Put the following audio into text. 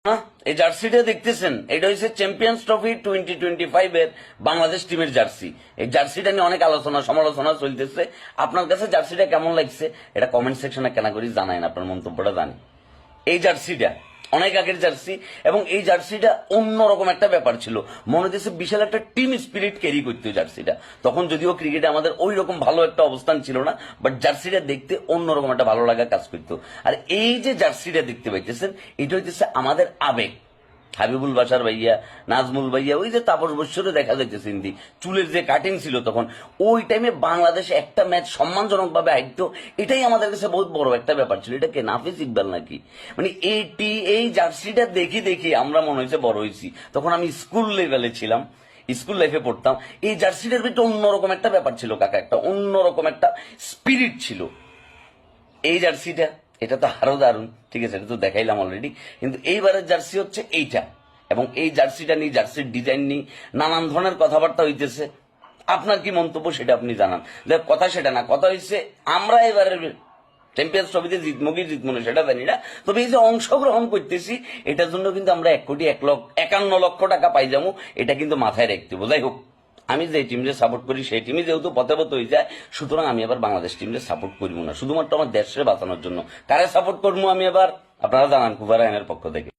না, এই জার্সিটা দেখতেছেন, এটা হচ্ছে চ্যাম্পিয়ন্স ট্রফি 2025 এর বাংলাদেশ টিমের জার্সি। এই জার্সিটা নিয়ে অনেক আলোচনা সমালোচনা চলতেছে। আপনার কাছে জার্সিটা কেমন লাগছে এটা কমেন্ট সেকশনে কেন করি জানাইন, আপনার মন্তব্যটা জানি। এই জার্সিটা অনেক আগের জার্সি এবং এই জার্সিটা অন্যরকম একটা ব্যাপার ছিল, মনে হচ্ছে বিশাল একটা টিম স্পিরিট ক্যারি করতো জার্সিটা। তখন যদিও ক্রিকেটে আমাদের ওই রকম ভালো একটা অবস্থান ছিল না, বাট জার্সিটা দেখতে অন্যরকম একটা ভালো লাগা কাজ করতো। আর এই যে জার্সিটা দেখতে পাইতেছেন, এটা হইতেছে আমাদের আবেগ। হাবিবুল বাসার ভাইয়া, নাজমুল ভাইয়া, ওই যে তাপস বৎসরে দেখা যাইতেছে হিন্দি চুলের যে কাটিং ছিল তখন, ওই টাইমে বাংলাদেশ একটা ম্যাচ সম্মানজনক ভাবে হাইতো, এটাই আমাদের কাছে বহুত বড় একটা ব্যাপার ছিল। এটা কে, নাফিস ইকবাল নাকি? মানে এই জার্সিটা দেখি দেখি আমরা মনে হয়েছে বড় হয়েছি। তখন আমি স্কুল লেভেলে ছিলাম, স্কুল লাইফে পড়তাম। এই জার্সিটার ভিতরে অন্যরকম একটা ব্যাপার ছিল কাকা, একটা অন্যরকম একটা স্পিরিট ছিল। এই জার্সিটা, এটা তো আরো দারুণ, ঠিক আছে, এটা তো দেখাইলাম অলরেডি। কিন্তু এইবারের জার্সি হচ্ছে এইটা, এবং এই জার্সিটা নিয়ে, জার্সির ডিজাইন নিয়ে নানান ধরনের কথাবার্তা হইতেছে। আপনার কি মন্তব্য সেটা আপনি জানান। কথা সেটা না, কথা হচ্ছে আমরা এবারের চ্যাম্পিয়ন্স ট্রফিতে জিতবো কি জিতবো না সেটা জানি না, তবে এই যে অংশগ্রহণ করতেছি এটার জন্য কিন্তু আমরা 1,51,00,000 টাকা পাই যাবো, এটা কিন্তু মাথায় রাখতে হবে। যাই হোক, আমি যে টিমকে সাপোর্ট করি সেই টিমই যেহেতু পথে হয়ে যায়, সুতরাং আমি আবার বাংলাদেশ টিমকে সাপোর্ট করবো না, শুধুমাত্র আমার দেশকে বাঁচানোর জন্য। কারে সাপোর্ট করবো আমি এবার আপনারা জানান কুবারা আইনের পক্ষ থেকে।